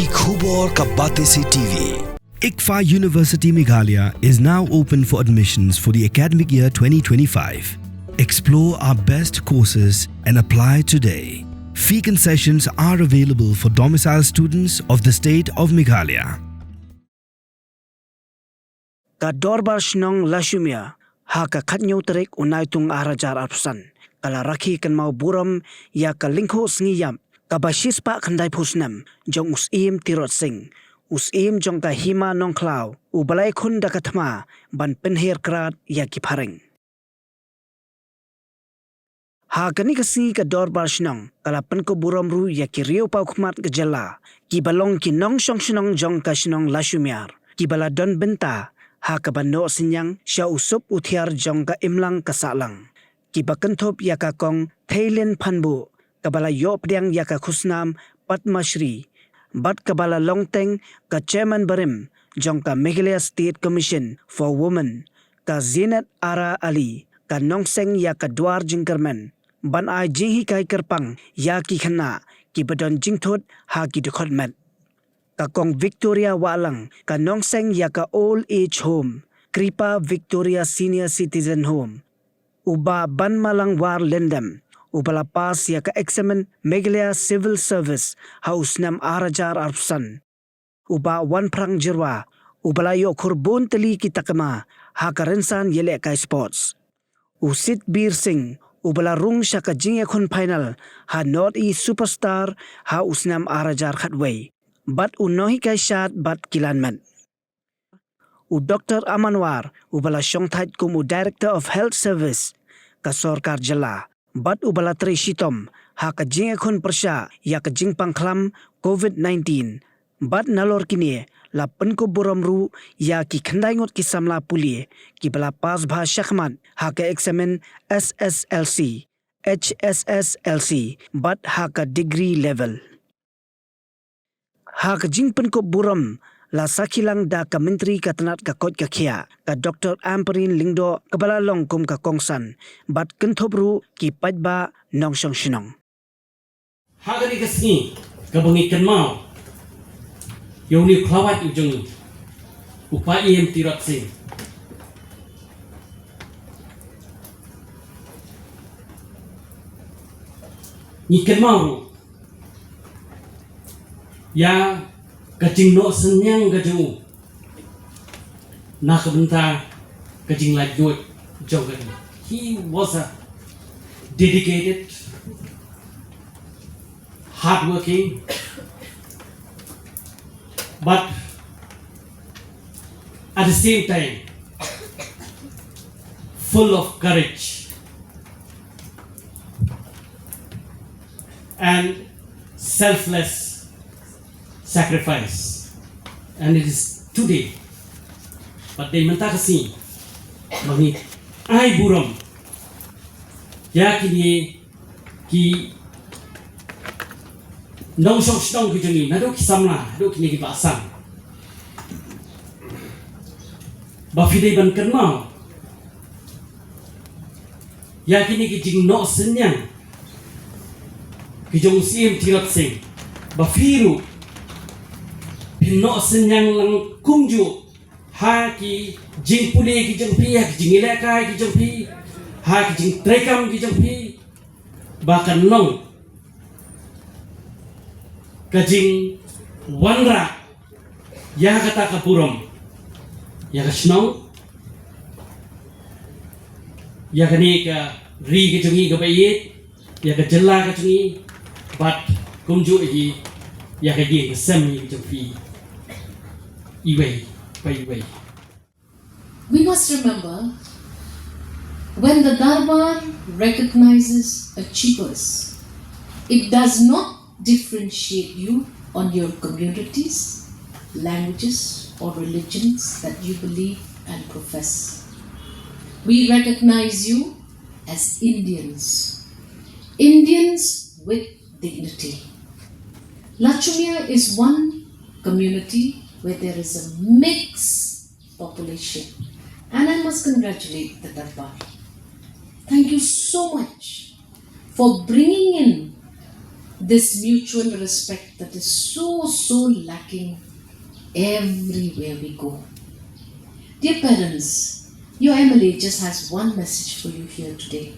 की खूब और का बातें से TV. ICFA University Meghalaya is now open for admissions for the academic year 2025. Explore our best courses and apply today. Fee concessions are available for domicile students of the state of Meghalaya. Ka dorbar shnong Lachaumiere ha ka khatnyo terek unai tung arajar arpsan kala rakhi kan mau Burom ya ka lingkho Synñiang ka bashis pa khandai phusnam jong usim tirot sing usim jong ka hima nong klau ubalai khun da kathma ban penher krat ya ki pharing ha kani kasi ka dorbar shnong kala pen ko Burom ru ya ki Riewpawkhmat ka jala ki balong ki nong shong shnong jong ka shnong Lachaumiere ki bala don benta ha ka bando Synñiang sha usup uthiar jong ka imlang ka salang ki ba Kynthup ya ka kong Thailand phanbu kabala yop diang ya ka khusnam Padmashri bat kabala longteng ka chairman Burom jong ka Meghalaya State Commission for Women ka Zinat Ara Ali ka nongseng ya ka dwar jingkerman ban ai jihi kai kerpang ya ki khana ki badon jingthot ha ki dekhotmat ka kong Victoria Walang ka nongseng ya ka old age home Kiba Victoria Senior Citizen Home uba ban malang war lendam ubala pas ya ka examen Meghalaya Civil Service hausnam arajar arpsan uba wan prang jirwa ubala yo kurbon teli kitakama ha ka rensan yele ka sports usit bir sing ubala rung shaka jingya khun final ha North East Superstar ha usnam arajar khatway bat unohi kai shat bat kilanman u Dr. Amanwar ubala shongthait kum u Director of Health Service ka Sorkar Jala bat ubala tri shitom ha ka jing khun persha ya ka jing pangkhlam COVID-19 bat nalor kini la pen ko Burom ru ya ki khandai ngot ki Samla Pule ki bala pas bha shakhmat ha ka examen SSLC HSSLC bat ha ka degree level ha ka jing pen ko Burom la sakhilang da ka menteri ka tanat ka kot ka khia ka Dr. Amperin Lingdo kabala long kum ka kongsan bat Kynthup ru ki pajba nong shong shinong ha gani kasni ka bangi kan mau yoni khawat ujung upa em tirat sing ni kan mau ya kajing no Synñiang gaju nak benta kajing like do jogan he was a dedicated hardworking but at the same time full of courage and selfless sacrifice, and it is today. But they mentaka si mangi ai Burom ya kini ki nong shong shong ki jeni na do ki Samla do kini ki pasang ba fidei ban kan mau ya kini ki jing no Synñiang ki jong sim tirat sing ba firu no Synñiang lang kumju ha ki jing Pule ki jong pi ha ki jing ilaka ki jong pi ha ki jing trekam ki jong pi bahkan long ka jing wanra ya kata ka Burom ya ka shnong ya ka ni ka ri ki jong ka bayit ya ka jalla ka jong bat kumju ji ya ka jing sami ki jong pi We must remember, when the Darbar recognizes achievers, it does not differentiate you on your communities, languages, or religions that you believe and profess. We recognize you as Indians, Indians with dignity. Lachaumiere is one community where there is a mixed population, and I must congratulate the Darbar. Thank you so much for bringing in this mutual respect that is so lacking everywhere we go. Dear parents, your MLA just has one message for you here today.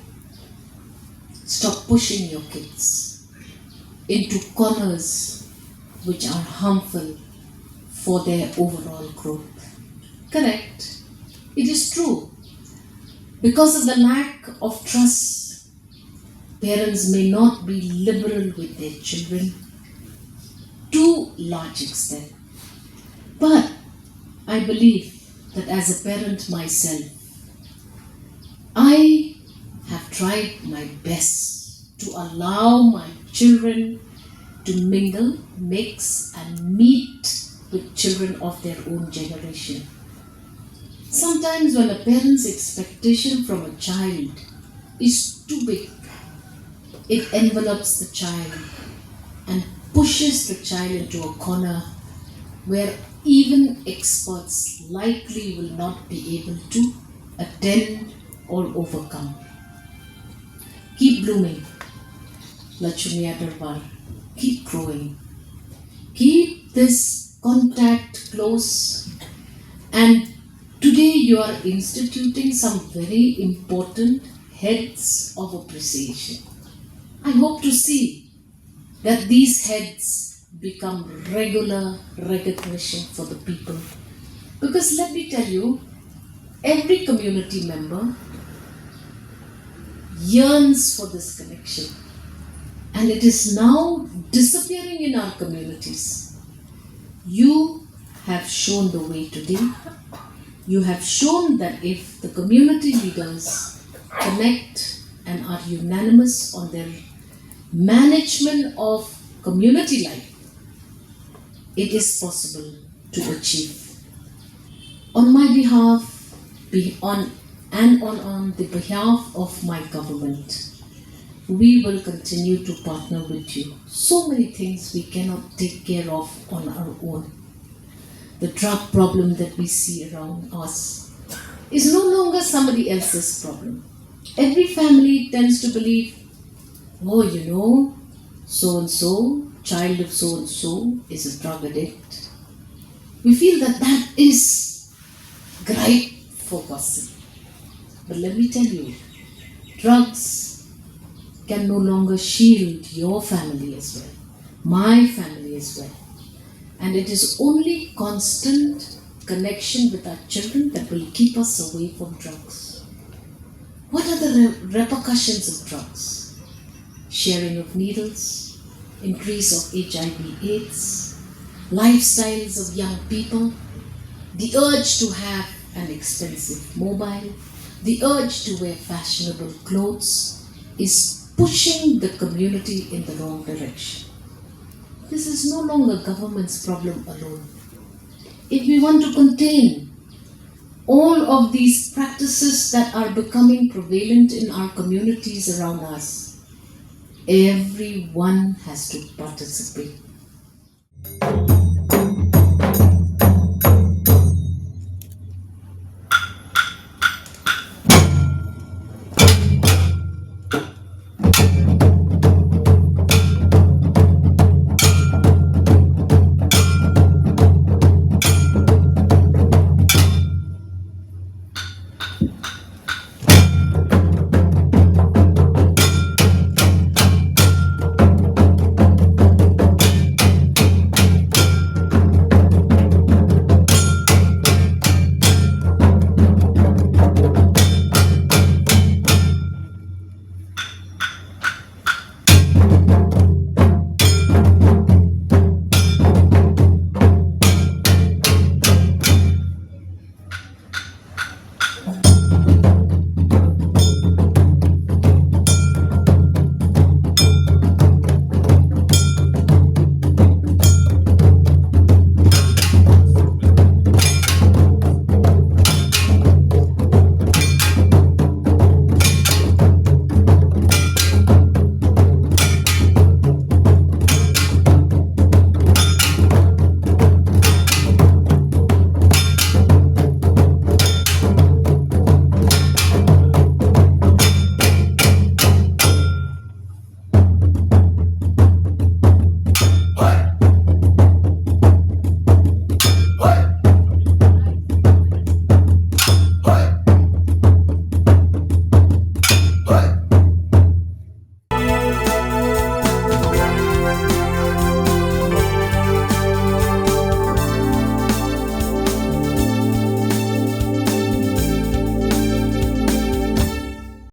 Stop pushing your kids into corners which are harmful for their overall growth. Correct. It is true. Because of the lack of trust, parents may not be liberal with their children to large extent. But I believe that as a parent myself, I have tried my best to allow my children to mingle, mix and meet with children of their own generation. Sometimes when a parent's expectation from a child is too big, it envelops the child and pushes the child into a corner where even experts likely will not be able to attend or overcome. Keep blooming, Lachaumiere. Keep growing. Keep this contact close. And today you are instituting some very important heads of appreciation. I hope to see that these heads become regular recognition for the people. Because let me tell you, every community member yearns for this connection. And it is now disappearing in our communities. You have shown the way today. You have shown that if the community leaders connect and are unanimous on their management of community life, it is possible to achieve. On my behalf, on the behalf of my government, we will continue to partner with you. So many things we cannot take care of on our own. The drug problem that we see around us is no longer somebody else's problem. Every family tends to believe, oh, so-and-so, child of so-and-so is a drug addict. We feel that that is great for gossip. But let me tell you, drugs can no longer shield your family as well, my family as well. And it is only constant connection with our children that will keep us away from drugs. What are the repercussions of drugs? Sharing of needles, increase of HIV/AIDS, lifestyles of young people, the urge to have an expensive mobile, the urge to wear fashionable clothes is pushing the community in the wrong direction. This is no longer government's problem alone. If we want to contain all of these practices that are becoming prevalent in our communities around us, everyone has to participate.